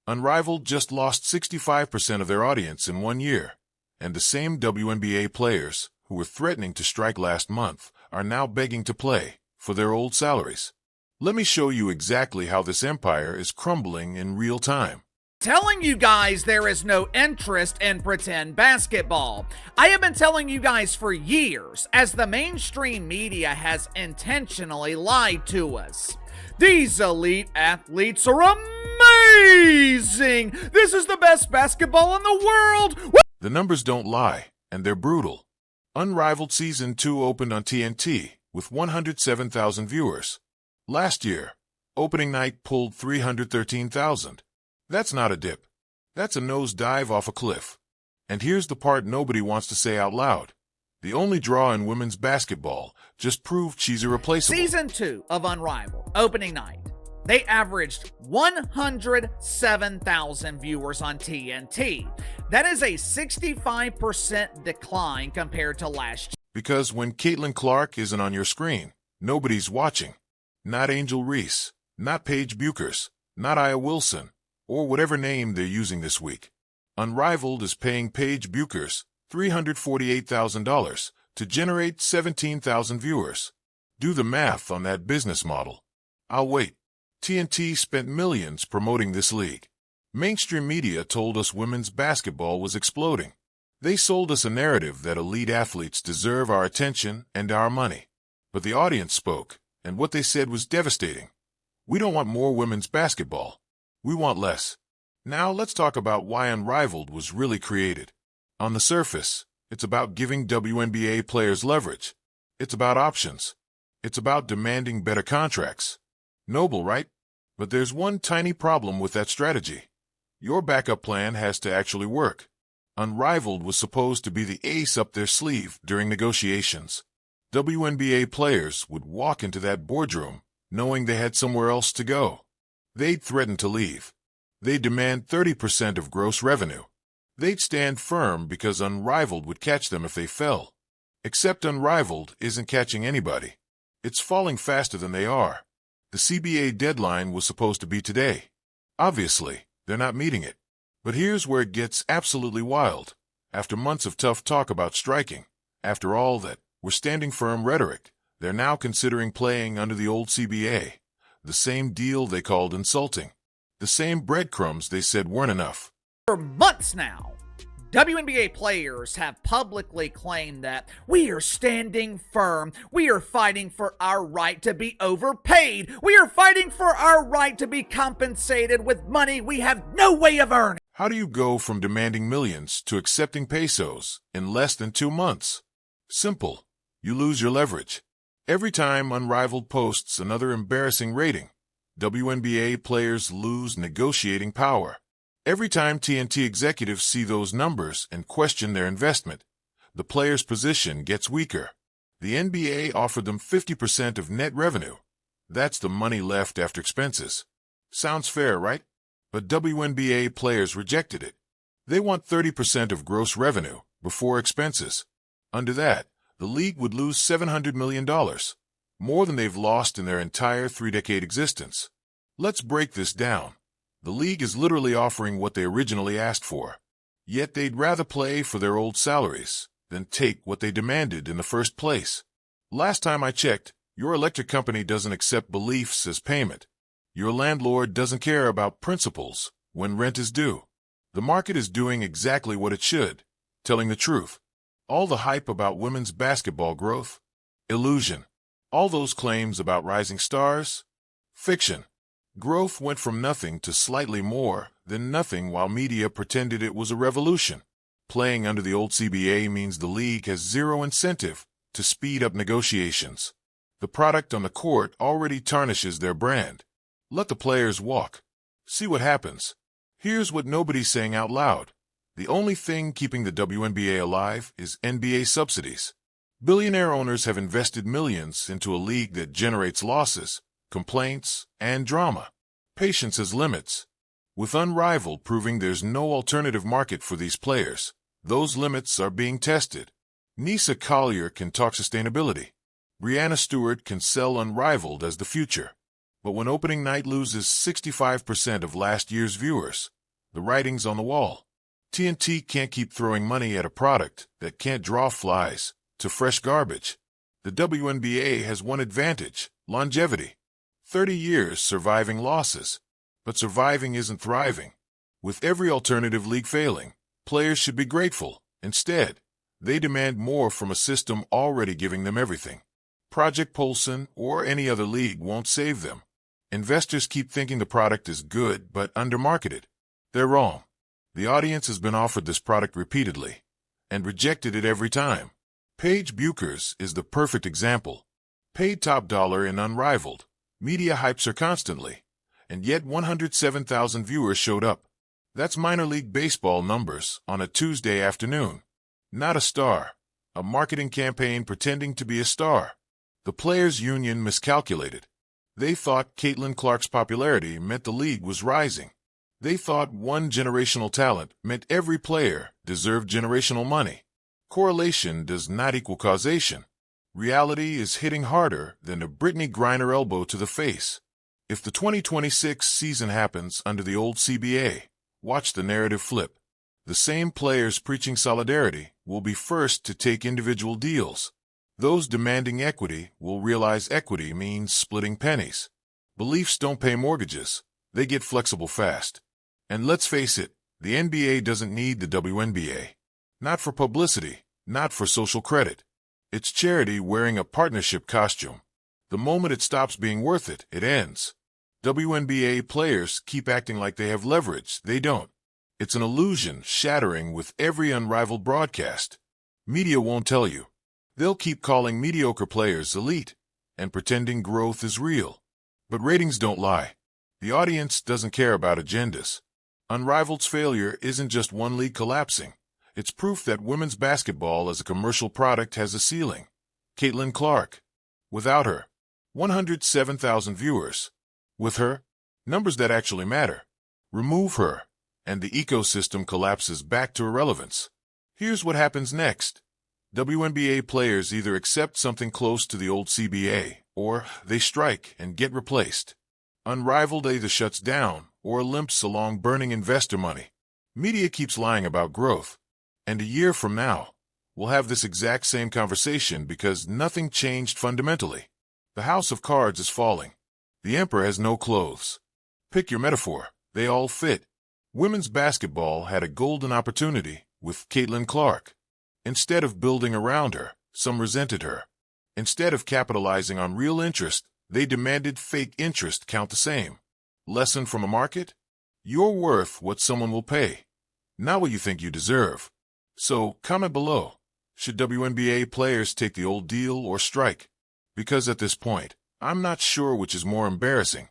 Unrivaled just lost 65% of their audience in 1 year, and the same WNBA players who were threatening to strike last month are now begging to play for their old salaries. Let me show you exactly how this empire is crumbling in real time. Telling you guys there is no interest in pretend basketball. I have been telling you guys for years, as the mainstream media has intentionally lied to us. These elite athletes are amazing! This is the best basketball in the world! The numbers don't lie, and they're brutal. Unrivaled Season 2 opened on TNT with 107,000 viewers. Last year, opening night pulled 313,000. That's not a dip. That's a nosedive off a cliff. And here's the part nobody wants to say out loud. The only draw in women's basketball just proved she's irreplaceable. Season 2 of Unrivaled, opening night. They averaged 107,000 viewers on TNT. That is a 65% decline compared to last year. Because when Caitlin Clark isn't on your screen, nobody's watching. Not Angel Reese, not Paige Buchers, not Aya Wilson, or whatever name they're using this week. Unrivaled is paying Paige Buchers $348,000 to generate 17,000 viewers. Do the math on that business model. I'll wait. TNT spent millions promoting this league. Mainstream media told us women's basketball was exploding. They sold us a narrative that elite athletes deserve our attention and our money. But the audience spoke, and what they said was devastating. We don't want more women's basketball. We want less. Now let's talk about why Unrivaled was really created. On the surface, it's about giving WNBA players leverage. It's about options. It's about demanding better contracts. Noble, right? But there's one tiny problem with that strategy. Your backup plan has to actually work. Unrivaled was supposed to be the ace up their sleeve during negotiations. WNBA players would walk into that boardroom knowing they had somewhere else to go. They'd threaten to leave. They'd demand 30% of gross revenue. They'd stand firm because Unrivaled would catch them if they fell. Except Unrivaled isn't catching anybody. It's falling faster than they are. The CBA deadline was supposed to be today. Obviously, they're not meeting it. But here's where it gets absolutely wild. After months of tough talk about striking, after all that we're standing firm rhetoric, they're now considering playing under the old CBA. The same deal they called insulting. The same breadcrumbs they said weren't enough. For months now, WNBA players have publicly claimed that we are standing firm. We are fighting for our right to be overpaid. We are fighting for our right to be compensated with money we have no way of earning. How do you go from demanding millions to accepting pesos in less than 2 months? Simple. You lose your leverage. Every time Unrivaled posts another embarrassing rating, WNBA players lose negotiating power. Every time TNT executives see those numbers and question their investment, the player's position gets weaker. The NBA offered them 50% of net revenue. That's the money left after expenses. Sounds fair, right? But WNBA players rejected it. They want 30% of gross revenue before expenses. Under that, the league would lose $700 million, more than they've lost in their entire 3-decade existence. Let's break this down. The league is literally offering what they originally asked for. Yet they'd rather play for their old salaries than take what they demanded in the first place. Last time I checked, your electric company doesn't accept beliefs as payment. Your landlord doesn't care about principles when rent is due. The market is doing exactly what it should, telling the truth. All the hype about women's basketball growth? Illusion. All those claims about rising stars? Fiction. Growth went from nothing to slightly more than nothing while media pretended it was a revolution. Playing under the old CBA means the league has zero incentive to speed up negotiations. The product on the court already tarnishes their brand. Let the players walk. See what happens. Here's what nobody's saying out loud. The only thing keeping the WNBA alive is NBA subsidies. Billionaire owners have invested millions into a league that generates losses, complaints, and drama. Patience has limits. With Unrivaled proving there's no alternative market for these players, those limits are being tested. Nisa Collier can talk sustainability. Brianna Stewart can sell Unrivaled as the future. But when opening night loses 65% of last year's viewers, The writing's on the wall. TNT can't keep throwing money at a product that can't draw flies to fresh garbage. The WNBA has one advantage: longevity. 30 years surviving losses. But surviving isn't thriving. With every alternative league failing, players should be grateful. Instead, they demand more from a system already giving them everything. Project Polson or any other league won't save them. Investors keep thinking the product is good but undermarketed. They're wrong. The audience has been offered this product repeatedly and rejected it every time. Paige Buecher's is the perfect example. Paid top dollar and unrivaled. Media hypes her constantly, and yet 107,000 viewers showed up. That's minor league baseball numbers on a Tuesday afternoon. Not a star. A marketing campaign pretending to be a star. The players' union miscalculated. They thought Caitlin Clark's popularity meant the league was rising. They thought one generational talent meant every player deserved generational money. Correlation does not equal causation. Reality is hitting harder than a Brittany Griner elbow to the face. If the 2026 season happens under the old CBA, watch the narrative flip. The same players preaching solidarity will be first to take individual deals. Those demanding equity will realize equity means splitting pennies. Beliefs don't pay mortgages. They get flexible fast. And let's face it, the NBA doesn't need the WNBA. Not for publicity, not for social credit. It's charity wearing a partnership costume. The moment it stops being worth it, it ends. WNBA players keep acting like they have leverage. They don't. It's an illusion shattering with every unrivaled broadcast. Media won't tell you. They'll keep calling mediocre players elite and pretending growth is real. But ratings don't lie. The audience doesn't care about agendas. Unrivaled's failure isn't just one league collapsing. It's proof that women's basketball as a commercial product has a ceiling. Caitlin Clark. Without her, 107,000 viewers. With her, numbers that actually matter. Remove her, and the ecosystem collapses back to irrelevance. Here's what happens next. WNBA players either accept something close to the old CBA, or they strike and get replaced. Unrivaled either shuts down or limps along burning investor money. Media keeps lying about growth. And a year from now, we'll have this exact same conversation because nothing changed fundamentally. The house of cards is falling. The emperor has no clothes. Pick your metaphor. They all fit. Women's basketball had a golden opportunity with Caitlin Clark. Instead of building around her, some resented her. Instead of capitalizing on real interest, they demanded fake interest count the same. Lesson from a market? You're worth what someone will pay, not what you think you deserve. So, comment below. Should WNBA players take the old deal or strike? Because at this point, I'm not sure which is more embarrassing.